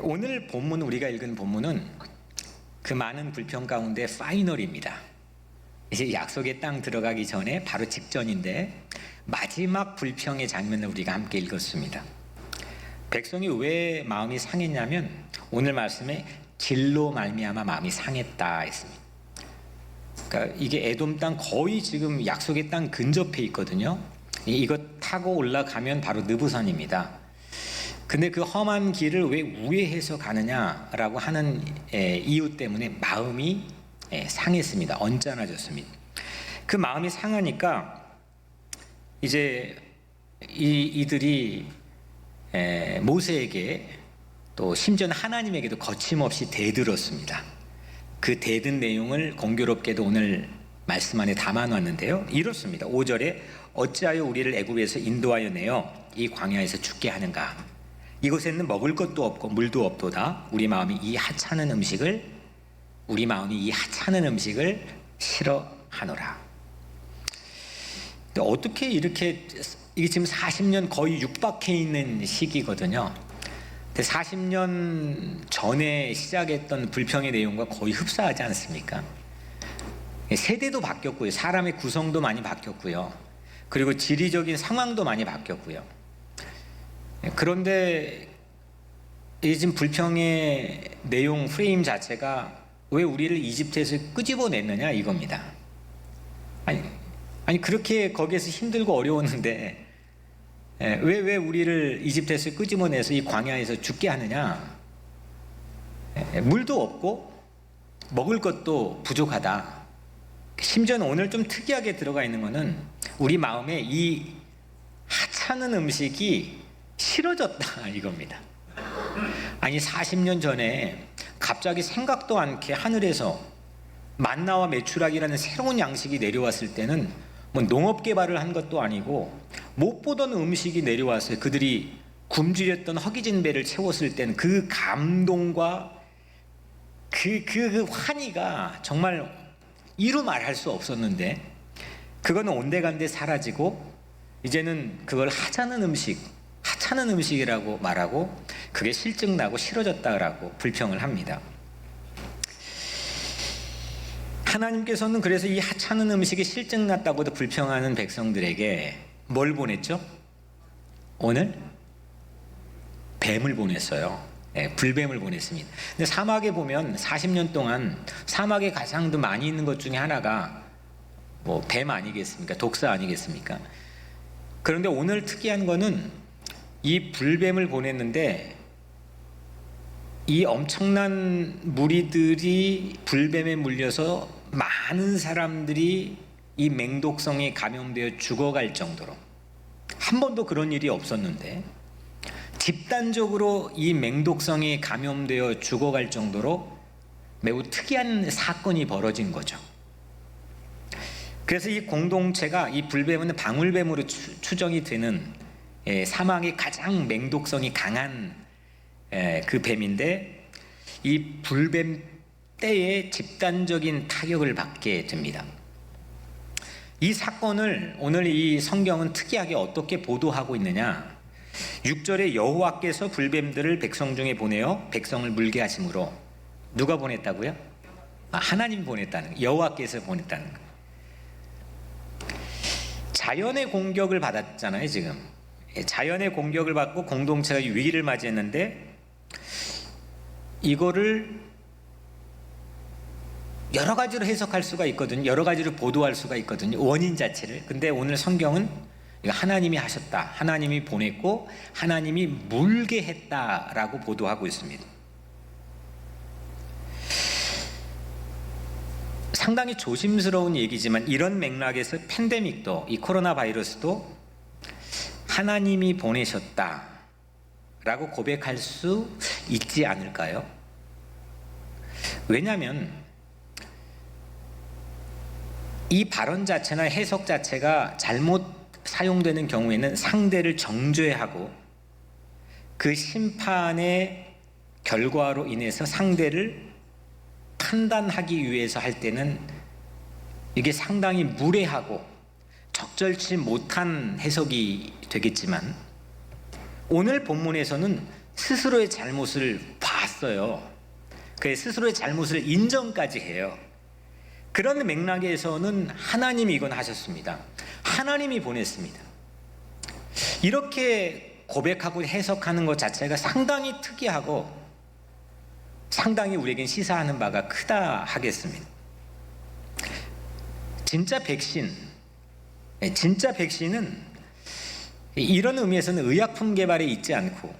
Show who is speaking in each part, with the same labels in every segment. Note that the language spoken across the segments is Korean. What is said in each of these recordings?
Speaker 1: 오늘 본문, 우리가 읽은 본문은 그 많은 불평 가운데 파이널입니다. 이제 약속의 땅 들어가기 전에 바로 직전인데 마지막 불평의 장면을 우리가 함께 읽었습니다. 백성이 왜 마음이 상했냐면 오늘 말씀에 질로 말미암아 마음이 상했다 했습니다. 그러니까 이게 에돔 땅 거의 지금 약속의 땅 근접해 있거든요. 이거 타고 올라가면 바로 느부산입니다. 근데 그 험한 길을 왜 우회해서 가느냐라고 하는 이유 때문에 마음이 상했습니다. 언짢아졌습니다. 그 마음이 상하니까 이제 이들이 모세에게 또 심지어는 하나님에게도 거침없이 대들었습니다. 그 대든 내용을 공교롭게도 오늘 말씀 안에 담아놨는데요. 이렇습니다. 5절에 어찌하여 우리를 애굽에서 인도하여 내어 이 광야에서 죽게 하는가? 이곳에는 먹을 것도 없고 물도 없도다. 우리 마음이 이 하찮은 음식을 싫어하노라. 어떻게 이게 지금 40년 거의 육박해 있는 시기거든요. 40년 전에 시작했던 불평의 내용과 거의 흡사하지 않습니까? 세대도 바뀌었고요. 사람의 구성도 많이 바뀌었고요. 그리고 지리적인 상황도 많이 바뀌었고요. 그런데 이 지금 불평의 내용 프레임 자체가 왜 우리를 이집트에서 끄집어냈느냐 이겁니다. 아니 그렇게 거기에서 힘들고 어려웠는데 왜 우리를 이집트에서 끄집어내서 이 광야에서 죽게 하느냐? 물도 없고 먹을 것도 부족하다. 심지어는 오늘 좀 특이하게 들어가 있는 것은 우리 마음에 이 하찮은 음식이 싫어졌다 이겁니다. 아니 40년 전에 갑자기 생각도 않게 하늘에서 만나와 메추라기라는 새로운 양식이 내려왔을 때는 뭐 농업 개발을 한 것도 아니고 못 보던 음식이 내려왔어요. 그들이 굶주렸던 허기진 배를 채웠을 때는 그 감동과 그 환희가 정말 이루 말할 수 없었는데 그거는 온데간데 사라지고 이제는 그걸 하찮은 음식이라고 말하고 그게 실증나고 싫어졌다라고 불평을 합니다. 하나님께서는 그래서 이 하찮은 음식이 실증났다고도 불평하는 백성들에게 뭘 보냈죠? 오늘 뱀을 보냈어요. 불뱀을 보냈습니다. 근데 사막에 보면 40년 동안 사막에 가장 더 많이 있는 것 중에 하나가 뭐 뱀 아니겠습니까? 독사 아니겠습니까? 그런데 오늘 특이한 거는 이 불뱀을 보냈는데 이 엄청난 무리들이 불뱀에 물려서 많은 사람들이 이 맹독성에 감염되어 죽어갈 정도로 한 번도 그런 일이 없었는데 집단적으로 이 맹독성에 감염되어 죽어갈 정도로 매우 특이한 사건이 벌어진 거죠. 그래서 이 공동체가 이 불뱀은 방울뱀으로 추정이 되는 사막의 가장 맹독성이 강한 그 뱀인데 이 불뱀 때에 집단적인 타격을 받게 됩니다. 이 사건을 오늘 이 성경은 특이하게 어떻게 보도하고 있느냐? 6절에 여호와께서 불뱀들을 백성 중에 보내어 백성을 물게 하심으로 누가 보냈다고요? 하나님 보냈다는 거예요. 여호와께서 보냈다는 거예요. 자연의 공격을 받았잖아요. 지금 자연의 공격을 받고 공동체가 위기를 맞이했는데 이거를 여러 가지로 해석할 수가 있거든요. 여러 가지로 보도할 수가 있거든요. 원인 자체를. 근데 오늘 성경은 하나님이 하셨다. 하나님이 보냈고 하나님이 물게 했다라고 보도하고 있습니다. 상당히 조심스러운 얘기지만 이런 맥락에서 팬데믹도 이 코로나 바이러스도 하나님이 보내셨다라고 고백할 수 있지 않을까요? 왜냐하면 이 발언 자체나 해석 자체가 잘못 사용되는 경우에는 상대를 정죄하고 그 심판의 결과로 인해서 상대를 판단하기 위해서 할 때는 이게 상당히 무례하고 적절치 못한 해석이 되겠지만 오늘 본문에서는 스스로의 잘못을 봤어요. 그의 스스로의 잘못을 인정까지 해요. 그런 맥락에서는 하나님이 이건 하셨습니다. 하나님이 보냈습니다. 이렇게 고백하고 해석하는 것 자체가 상당히 특이하고 상당히 우리에겐 시사하는 바가 크다 하겠습니다. 진짜 백신은 이런 의미에서는 의약품 개발에 있지 않고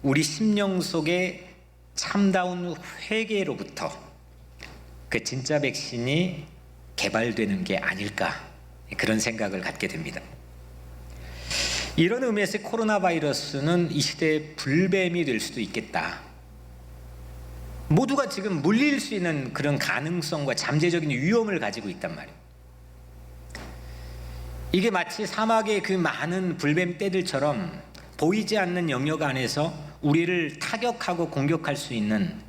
Speaker 1: 우리 심령 속에 참다운 회개로부터 그 진짜 백신이 개발되는 게 아닐까, 그런 생각을 갖게 됩니다. 이런 의미에서 코로나 바이러스는 이 시대의 불뱀이 될 수도 있겠다. 모두가 지금 물릴 수 있는 그런 가능성과 잠재적인 위험을 가지고 있단 말이에요. 이게 마치 사막의 그 많은 불뱀 떼들처럼 보이지 않는 영역 안에서 우리를 타격하고 공격할 수 있는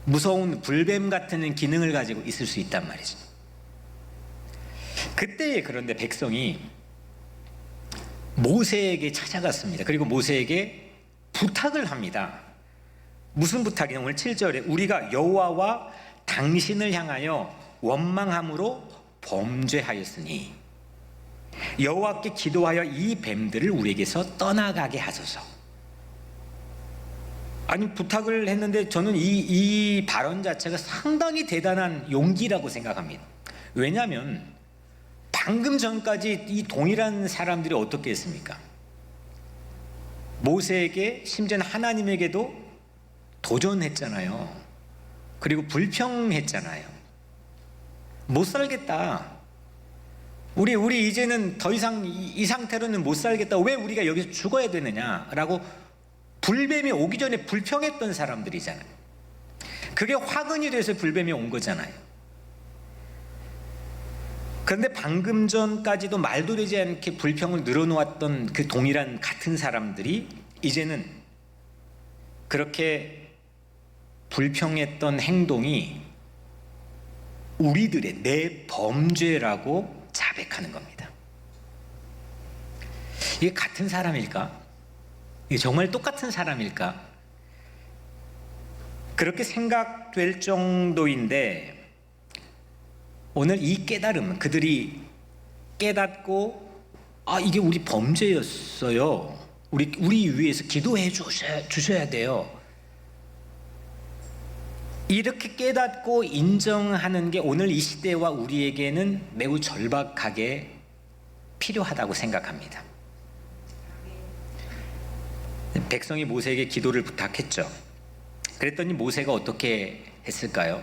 Speaker 1: 무서운 불뱀 같은 기능을 가지고 있을 수 있단 말이죠. 그때에 그런데 백성이 모세에게 찾아갔습니다. 그리고 모세에게 부탁을 합니다. 무슨 부탁이냐? 오늘 7절에 우리가 여호와와 당신을 향하여 원망함으로 범죄하였으니 여호와께 기도하여 이 뱀들을 우리에게서 떠나가게 하소서. 아니, 부탁을 했는데 저는 이 발언 자체가 상당히 대단한 용기라고 생각합니다. 왜냐하면 방금 전까지 이 동일한 사람들이 어떻게 했습니까? 모세에게, 심지어는 하나님에게도 도전했잖아요. 그리고 불평했잖아요. 못 살겠다. 우리 이제는 더 이상 이 상태로는 못 살겠다. 왜 우리가 여기서 죽어야 되느냐라고 불뱀이 오기 전에 불평했던 사람들이잖아요. 그게 화근이 돼서 불뱀이 온 거잖아요. 그런데 방금 전까지도 말도 되지 않게 불평을 늘어놓았던 그 동일한 같은 사람들이 이제는 그렇게 불평했던 행동이 우리들의 내 범죄라고 자백하는 겁니다. 이게 같은 사람일까? 이게 정말 똑같은 사람일까? 그렇게 생각될 정도인데 오늘 이 깨달음, 그들이 깨닫고 이게 우리 범죄였어요. 우리 위해서 기도해 주셔야 돼요. 이렇게 깨닫고 인정하는 게 오늘 이 시대와 우리에게는 매우 절박하게 필요하다고 생각합니다. 백성이 모세에게 기도를 부탁했죠. 그랬더니 모세가 어떻게 했을까요?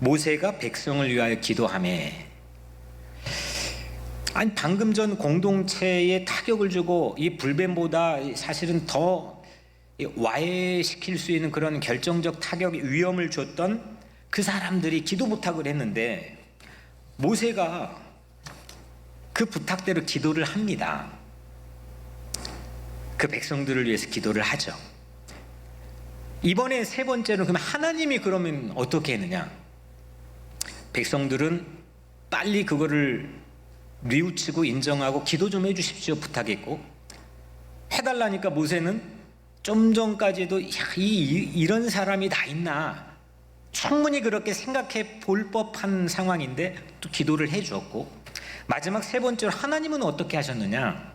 Speaker 1: 모세가 백성을 위하여 기도하매, 아니 방금 전 공동체에 타격을 주고 이 불뱀보다 사실은 더 와해시킬 수 있는 그런 결정적 타격의 위험을 줬던 그 사람들이 기도 부탁을 했는데 모세가 그 부탁대로 기도를 합니다. 그 백성들을 위해서 기도를 하죠. 이번에 세 번째로 그럼 하나님이 그러면 어떻게 했느냐? 백성들은 빨리 그거를 뉘우치고 인정하고 기도 좀 해주십시오 부탁했고, 해달라니까 모세는 좀 전까지도 이런 사람이 다 있나, 충분히 그렇게 생각해 볼 법한 상황인데 또 기도를 해주었고, 마지막 세 번째로 하나님은 어떻게 하셨느냐?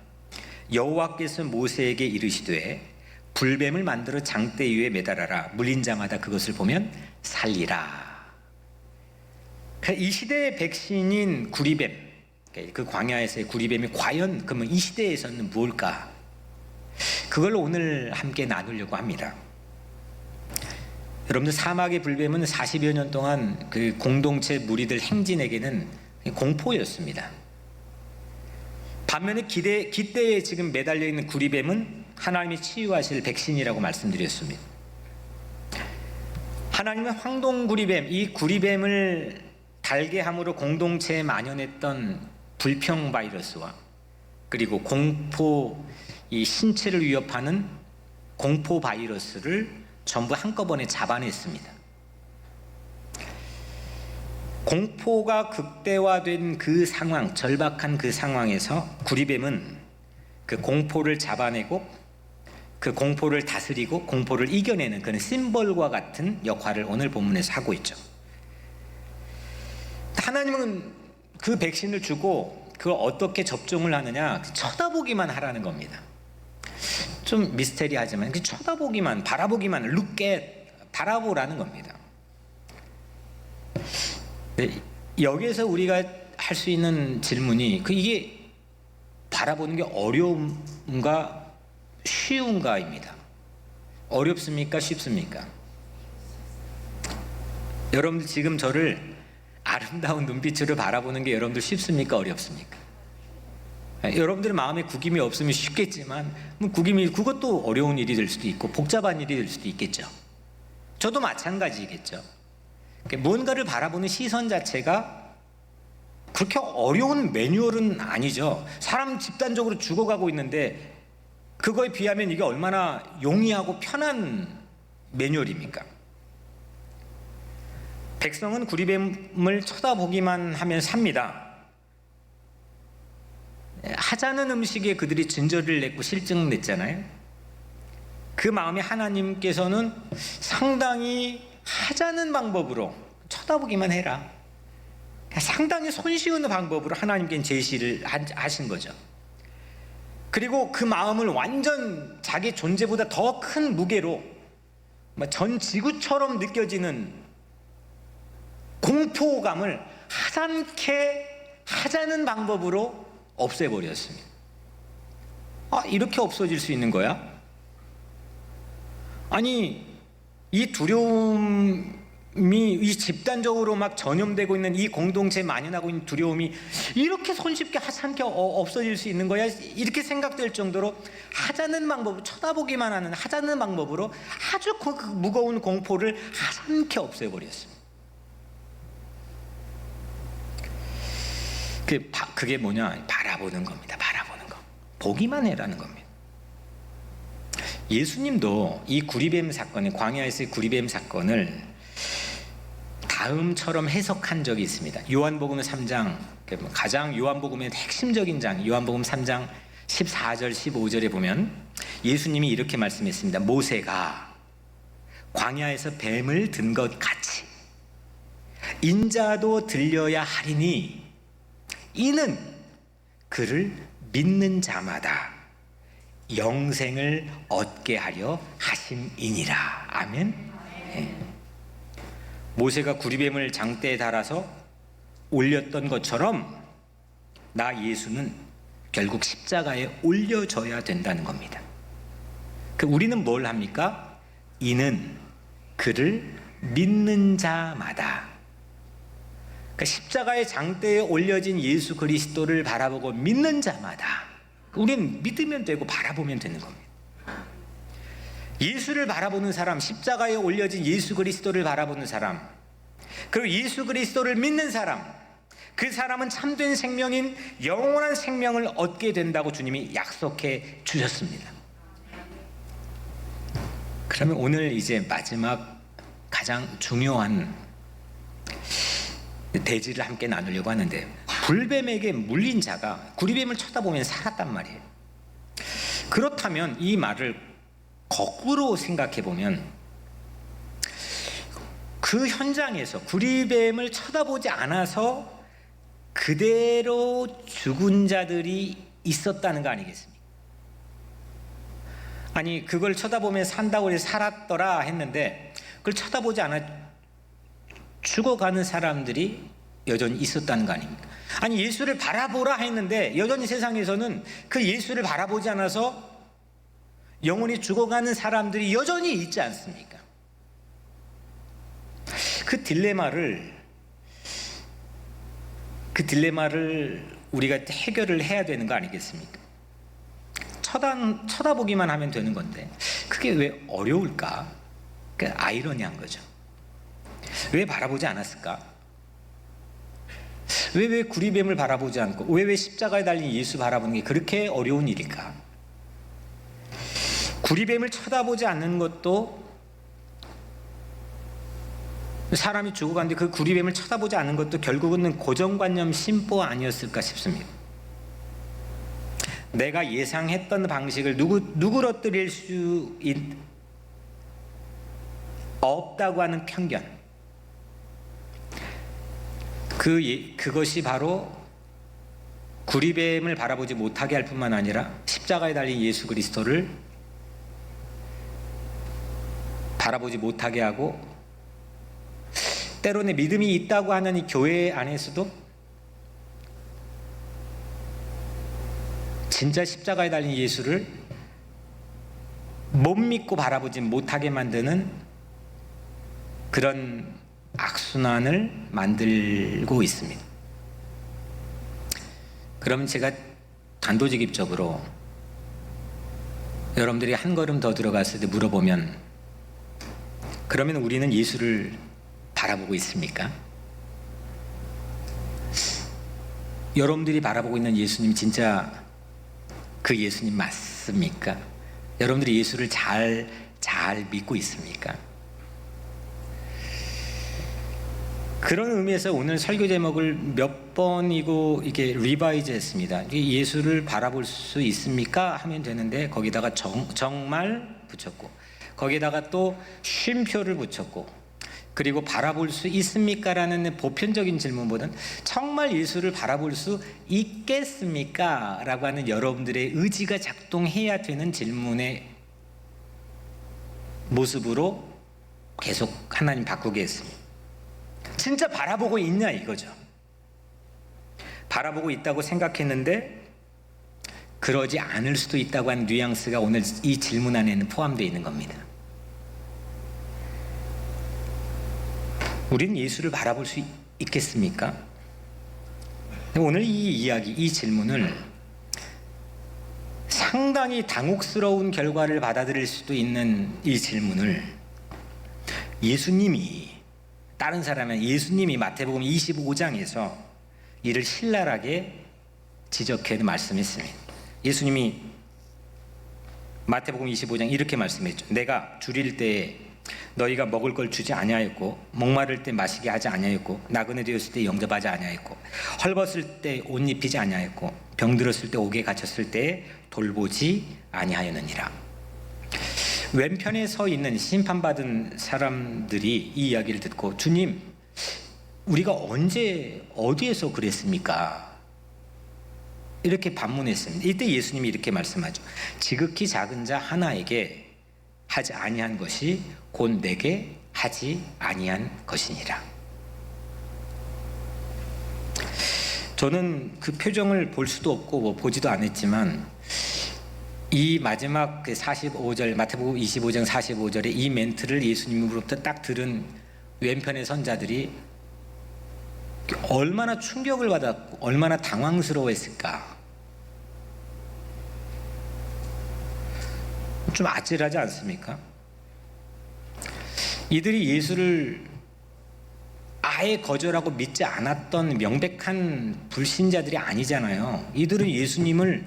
Speaker 1: 여호와께서 모세에게 이르시되 불뱀을 만들어 장대 위에 매달아라. 물린 자마다 그것을 보면 살리라. 이 시대의 백신인 구리뱀, 그 광야에서의 구리뱀이 과연 그러면 이 시대에서는 무엇일까? 그걸 오늘 함께 나누려고 합니다. 여러분들, 사막의 불뱀은 40여 년 동안 그 공동체 무리들 행진에게는 공포였습니다. 반면에 기대에 지금 매달려 있는 구리뱀은 하나님이 치유하실 백신이라고 말씀드렸습니다. 하나님은 황동구리뱀, 이 구리뱀을 달게 함으로 공동체에 만연했던 불평 바이러스와 그리고 공포, 이 신체를 위협하는 공포 바이러스를 전부 한꺼번에 잡아냈습니다. 공포가 극대화된 그 상황, 절박한 그 상황에서 구리뱀은 그 공포를 잡아내고 그 공포를 다스리고 공포를 이겨내는 그런 심벌과 같은 역할을 오늘 본문에서 하고 있죠. 하나님은 그 백신을 주고 그걸 어떻게 접종을 하느냐, 쳐다보기만 하라는 겁니다. 좀 미스테리하지만 그 쳐다보기만, 바라보기만, look at, 바라보라는 겁니다. 여기에서 우리가 할 수 있는 질문이 이게 바라보는 게 어려운가 쉬운가입니다. 어렵습니까? 쉽습니까? 여러분들 지금 저를 아름다운 눈빛으로 바라보는 게 여러분들 쉽습니까? 어렵습니까? 여러분들의 마음에 구김이 없으면 쉽겠지만 그것도 어려운 일이 될 수도 있고 복잡한 일이 될 수도 있겠죠. 저도 마찬가지겠죠. 뭔가를 바라보는 시선 자체가 그렇게 어려운 매뉴얼은 아니죠. 사람 집단적으로 죽어가고 있는데 그거에 비하면 이게 얼마나 용이하고 편한 매뉴얼입니까? 백성은 구리뱀을 쳐다보기만 하면 삽니다. 하자는 음식에 그들이 진저를 냈고 실증 냈잖아요. 그 마음에 하나님께서는 상당히 하자는 방법으로 쳐다보기만 해라, 상당히 손쉬운 방법으로 하나님께는 제시를 하신 거죠. 그리고 그 마음을 완전 자기 존재보다 더 큰 무게로 전 지구처럼 느껴지는 공포감을 하찮게 하자는 방법으로 없애버렸습니다. 이렇게 없어질 수 있는 거야? 아니, 이 두려움이 이 집단적으로 막 전염되고 있는 이 공동체에 만연하고 있는 두려움이 이렇게 손쉽게 하찮게 없어질 수 있는 거야? 이렇게 생각될 정도로 하자는 방법, 쳐다보기만 하는 하자는 방법으로 아주 그 무거운 공포를 하찮게 없애버렸습니다. 그게 뭐냐? 바라보는 겁니다. 바라보는 거. 보기만 해라는 겁니다. 예수님도 이 구리뱀 사건을, 광야에서의 구리뱀 사건을 다음처럼 해석한 적이 있습니다. 요한복음 3장, 가장 요한복음의 핵심적인 장, 요한복음 3장 14절 15절에 보면 예수님이 이렇게 말씀했습니다. 모세가 광야에서 뱀을 든 것 같이 인자도 들려야 하리니 이는 그를 믿는 자마다 영생을 얻게 하려 하심이니라. 아멘. 네. 모세가 구리뱀을 장대에 달아서 올렸던 것처럼 나 예수는 결국 십자가에 올려져야 된다는 겁니다. 우리는 뭘 합니까? 이는 그를 믿는 자마다, 십자가의 장대에 올려진 예수 그리스도를 바라보고 믿는 자마다, 우리는 믿으면 되고 바라보면 되는 겁니다. 예수를 바라보는 사람, 십자가에 올려진 예수 그리스도를 바라보는 사람, 그리고 예수 그리스도를 믿는 사람, 그 사람은 참된 생명인 영원한 생명을 얻게 된다고 주님이 약속해 주셨습니다. 그러면 오늘 이제 마지막 가장 중요한 대지를 함께 나누려고 하는데, 불뱀에게 물린 자가 구리뱀을 쳐다보면 살았단 말이에요. 그렇다면 이 말을 거꾸로 생각해 보면 그 현장에서 구리뱀을 쳐다보지 않아서 그대로 죽은 자들이 있었다는 거 아니겠습니까? 아니, 그걸 쳐다보면 산다고 해서 살았더라 했는데 그걸 쳐다보지 않아 죽어가는 사람들이 여전히 있었다는 거 아닙니까? 아니, 예수를 바라보라 했는데 여전히 세상에서는 그 예수를 바라보지 않아서 영원히 죽어가는 사람들이 여전히 있지 않습니까? 그 딜레마를 우리가 해결을 해야 되는 거 아니겠습니까? 쳐다보기만 하면 되는 건데 그게 왜 어려울까? 아이러니한 거죠. 왜 바라보지 않았을까? 왜 구리뱀을 바라보지 않고 왜 십자가에 달린 예수 바라보는 게 그렇게 어려운 일일까? 구리뱀을 쳐다보지 않는 것도, 사람이 죽어가는데 그 구리뱀을 쳐다보지 않는 것도 결국은 고정관념 심보 아니었을까 싶습니다. 내가 예상했던 방식을 누그러뜨릴 수 없다고 하는 편견, 그것이 바로 구리뱀을 바라보지 못하게 할 뿐만 아니라 십자가에 달린 예수 그리스도를 바라보지 못하게 하고, 때로는 믿음이 있다고 하는 이 교회 안에서도 진짜 십자가에 달린 예수를 못 믿고 바라보지 못하게 만드는 그런 악순환을 만들고 있습니다. 그러면 제가 단도직입적으로 여러분들이 한 걸음 더 들어갔을 때 물어보면, 그러면 우리는 예수를 바라보고 있습니까? 여러분들이 바라보고 있는 예수님 진짜 그 예수님 맞습니까? 여러분들이 예수를 잘 믿고 있습니까? 그런 의미에서 오늘 설교 제목을 몇 번이고 이게 리바이즈 했습니다. 예수를 바라볼 수 있습니까? 하면 되는데 거기다가 정말 붙였고, 거기다가 또 쉼표를 붙였고, 그리고 바라볼 수 있습니까? 라는 보편적인 질문보다는 정말 예수를 바라볼 수 있겠습니까? 라고 하는 여러분들의 의지가 작동해야 되는 질문의 모습으로 계속 하나님 바꾸게 했습니다. 진짜 바라보고 있냐 이거죠. 바라보고 있다고 생각했는데 그러지 않을 수도 있다고 하는 뉘앙스가 오늘 이 질문 안에는 포함되어 있는 겁니다. 우리는 예수를 바라볼 수 있겠습니까? 오늘 이 이야기, 이 질문을 상당히 당혹스러운 결과를 받아들일 수도 있는 이 질문을 예수님이, 다른 사람은 예수님이 마태복음 25장에서 이를 신랄하게 지적해 말씀했습니다. 예수님이 마태복음 25장 이렇게 말씀했죠. 내가 줄일 때에 너희가 먹을 걸 주지 아니하였고, 목마를 때 마시게 하지 아니하였고, 나그네 되었을 때 영접하지 아니하였고, 헐벗을 때 옷 입히지 아니하였고, 병들었을 때 옥에 갇혔을 때 돌보지 아니하였느니라. 왼편에 서 있는 심판받은 사람들이 이 이야기를 듣고, 주님, 우리가 언제 어디에서 그랬습니까? 이렇게 반문했습니다. 이때 예수님이 이렇게 말씀하죠. 지극히 작은 자 하나에게 하지 아니한 것이 곧 내게 하지 아니한 것이니라. 저는 그 표정을 볼 수도 없고 보지도 않았지만 이 마지막 45절, 마태복음 25장 45절에 이 멘트를 예수님으로부터 딱 들은 왼편의 선자들이 얼마나 충격을 받았고 얼마나 당황스러워했을까. 좀 아찔하지 않습니까? 이들이 예수를 아예 거절하고 믿지 않았던 명백한 불신자들이 아니잖아요. 이들은 예수님을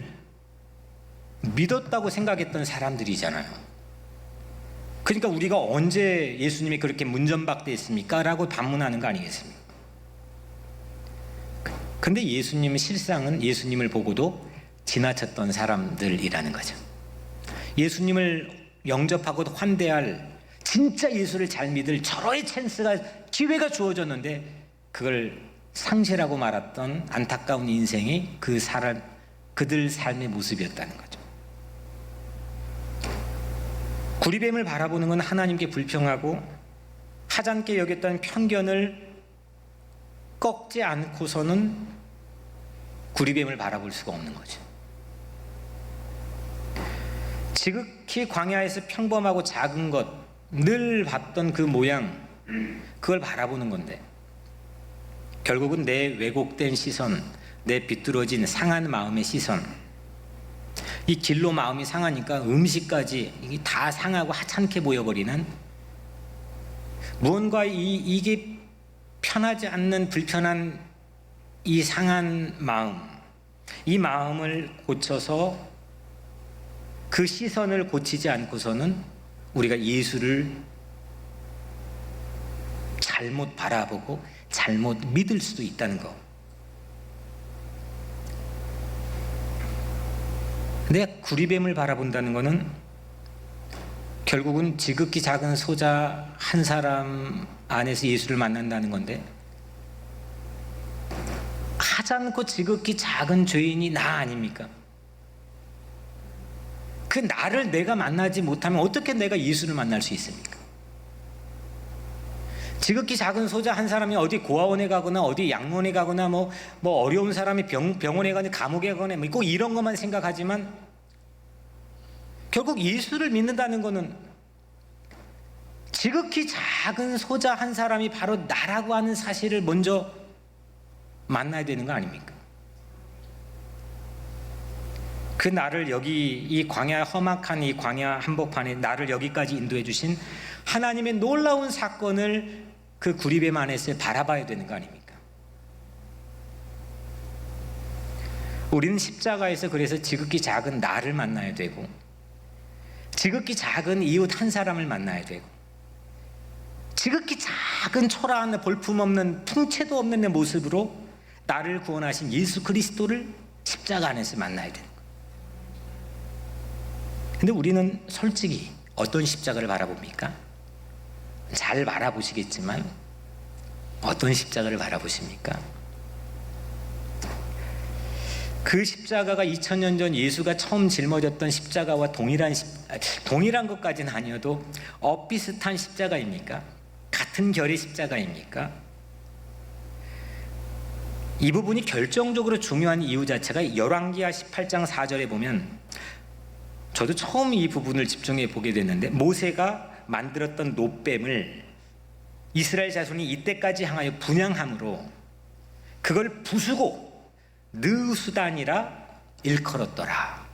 Speaker 1: 믿었다고 생각했던 사람들이잖아요. 그러니까 우리가 언제 예수님이 그렇게 문전박대했습니까? 라고 반문하는 거 아니겠습니까? 근데 예수님은 실상은 예수님을 보고도 지나쳤던 사람들이라는 거죠. 예수님을 영접하고 환대할, 진짜 예수를 잘 믿을 절호의 찬스가, 기회가 주어졌는데 그걸 상실하고 말았던 안타까운 인생이 그들 삶의 모습이었다는 거죠. 구리뱀을 바라보는 건 하나님께 불평하고 하찮게 여겼던 편견을 꺾지 않고서는 구리뱀을 바라볼 수가 없는 거죠. 지극히 광야에서 평범하고 작은 것, 늘 봤던 그 모양, 그걸 바라보는 건데 결국은 내 왜곡된 시선, 내 비뚤어진 상한 마음의 시선, 이 길로 마음이 상하니까 음식까지 이게 다 상하고 하찮게 보여버리는, 무언가 이게 편하지 않는 불편한 이 상한 마음, 이 마음을 고쳐서 그 시선을 고치지 않고서는 우리가 예수를 잘못 바라보고 잘못 믿을 수도 있다는 거. 근데 구리뱀을 바라본다는 것은 결국은 지극히 작은 소자 한 사람 안에서 예수를 만난다는 건데, 하찮고 지극히 작은 죄인이 나 아닙니까? 그 나를 내가 만나지 못하면 어떻게 내가 예수를 만날 수 있습니까? 지극히 작은 소자 한 사람이 어디 고아원에 가거나 어디 양로원에 가거나 뭐 어려운 사람이 병원에 가거나 감옥에 가거나 꼭 이런 것만 생각하지만, 결국 예수를 믿는다는 것은 지극히 작은 소자 한 사람이 바로 나라고 하는 사실을 먼저 만나야 되는 거 아닙니까? 그 나를 여기 이 광야, 험악한 이 광야 한복판에 나를 여기까지 인도해 주신 하나님의 놀라운 사건을 그 구리뱀 안에서 바라봐야 되는 거 아닙니까? 우리는 십자가에서 그래서 지극히 작은 나를 만나야 되고, 지극히 작은 이웃 한 사람을 만나야 되고, 지극히 작은 초라한 볼품없는 풍채도 없는 내 모습으로 나를 구원하신 예수 그리스도를 십자가 안에서 만나야 되는 거예요. 근데 우리는 솔직히 어떤 십자가를 바라봅니까? 잘 바라보시겠지만 어떤 십자가를 바라보십니까? 그 십자가가 2000년 전 예수가 처음 짊어졌던 십자가와 동일한 것까지는 아니어도 엇비슷한 십자가입니까? 같은 결의 십자가입니까? 이 부분이 결정적으로 중요한 이유 자체가 열왕기하 18장 4절에 보면, 저도 처음 이 부분을 집중해 보게 됐는데, 모세가 만들었던 놋뱀을 이스라엘 자손이 이때까지 향하여 분향함으로 그걸 부수고 느수단이라 일컬었더라.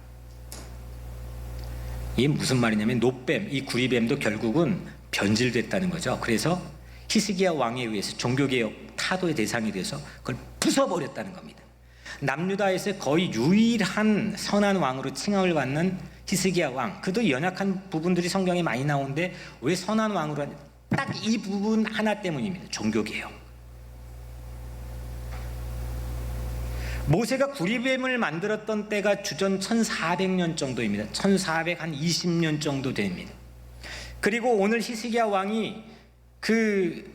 Speaker 1: 이게 무슨 말이냐면, 놋뱀, 이 구리뱀도 결국은 변질됐다는 거죠. 그래서 히스기야 왕에 의해서 종교개혁 타도의 대상이 돼서 그걸 부숴버렸다는 겁니다. 남유다에서 거의 유일한 선한 왕으로 칭함을 받는 히스기야 왕, 그도 연약한 부분들이 성경에 많이 나오는데 왜 선한 왕으로 하냐? 딱 이 부분 하나 때문입니다. 종교개혁. 모세가 구리뱀을 만들었던 때가 주전 1400년 정도입니다. 1420년 정도 됩니다. 그리고 오늘 히스기야 왕이 그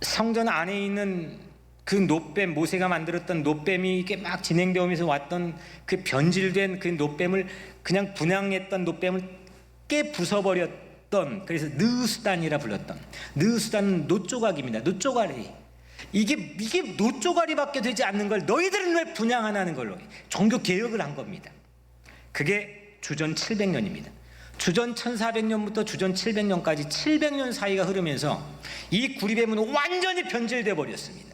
Speaker 1: 성전 안에 있는 그 놋뱀, 모세가 만들었던 놋뱀이 이렇게 막 진행되면서 왔던 그 변질된 그 놋뱀을, 그냥 분양했던 놋뱀을 깨 부숴버렸던, 그래서 느수단이라 불렀던, 느수단은 놋조각입니다. 놋조각이 이게 놋조각이밖에 되지 않는 걸 너희들은 왜 분양하냐는 걸로 종교 개혁을 한 겁니다. 그게 주전 700년입니다. 주전 1400년부터 주전 700년까지 700년 사이가 흐르면서 이 구리뱀은 완전히 변질돼 버렸습니다.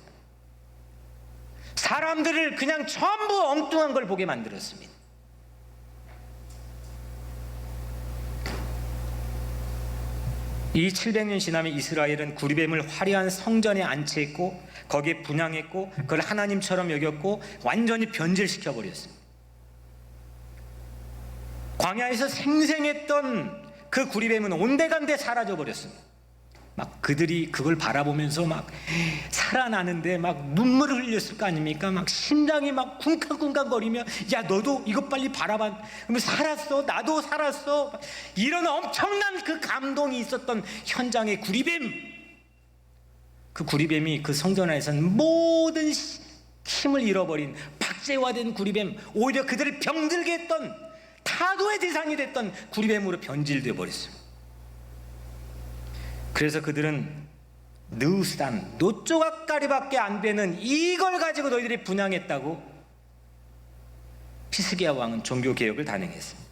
Speaker 1: 사람들을 그냥 전부 엉뚱한 걸 보게 만들었습니다. 이 700년 지나면 이스라엘은 구리뱀을 화려한 성전에 안치했고 거기에 분향했고 그걸 하나님처럼 여겼고 완전히 변질시켜 버렸습니다. 광야에서 생생했던 그 구리뱀은 온데간데 사라져 버렸습니다. 막 그들이 그걸 바라보면서 막 살아나는데 막 눈물을 흘렸을 거 아닙니까? 막 심장이 막 쿵쾅쿵쾅거리며, 야 너도 이것 빨리 바라봐. 그러면 살았어, 나도 살았어. 이런 엄청난 그 감동이 있었던 현장의 구리뱀. 그 구리뱀이 그 성전 안에서는 모든 힘을 잃어버린 박제화된 구리뱀, 오히려 그들을 병들게 했던 타도의 대상이 됐던 구리뱀으로 변질되어 버렸습니다. 그래서 그들은 느수단, 놋조각가리밖에 안 되는 이걸 가지고 너희들이 분향했다고 히스기야 왕은 종교개혁을 단행했습니다.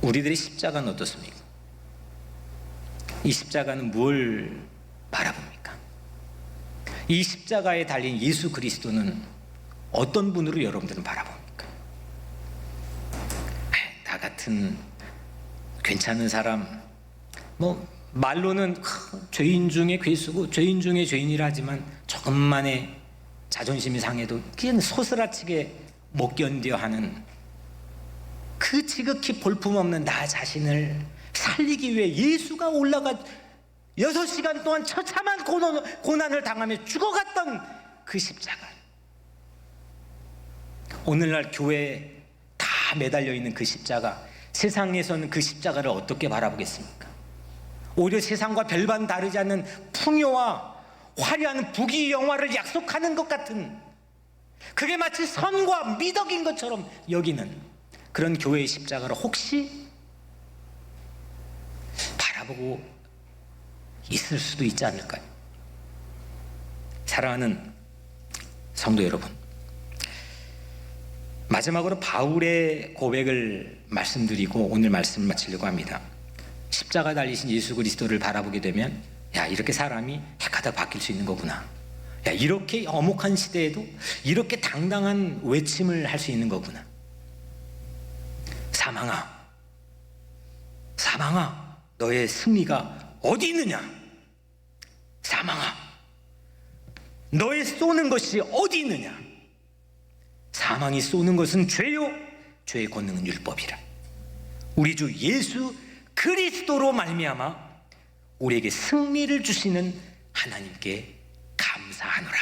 Speaker 1: 우리들의 십자가는 어떻습니까? 이 십자가는 뭘 바라봅니까? 이 십자가에 달린 예수 그리스도는 어떤 분으로 여러분들은 바라봅니까? 나 같은 괜찮은 사람, 말로는 죄인 중에 괴수고 죄인 중에 죄인이라 하지만 조금만의 자존심이 상해도 그냥 소스라치게 못 견뎌 하는 그 지극히 볼품없는 나 자신을 살리기 위해 예수가 올라가 6시간 동안 처참한 고난을 당하며 죽어갔던 그 십자가, 오늘날 교회에 다 매달려 있는 그 십자가, 세상에서는 그 십자가를 어떻게 바라보겠습니까? 오히려 세상과 별반 다르지 않는 풍요와 화려한 부귀 영화를 약속하는 것 같은, 그게 마치 선과 미덕인 것처럼 여기는 그런 교회의 십자가를 혹시 바라보고 있을 수도 있지 않을까요? 사랑하는 성도 여러분, 마지막으로 바울의 고백을 말씀드리고 오늘 말씀을 마치려고 합니다. 십자가 달리신 예수 그리스도를 바라보게 되면, 야, 이렇게 사람이 핵하다 바뀔 수 있는 거구나. 야, 이렇게 엄혹한 시대에도 이렇게 당당한 외침을 할 수 있는 거구나. 사망아, 사망아, 너의 승리가 어디 있느냐? 사망아, 너의 쏘는 것이 어디 있느냐? 사망이 쏘는 것은 죄요, 죄의 권능은 율법이라. 우리 주 예수 그리스도로 말미암아 우리에게 승리를 주시는 하나님께 감사하노라.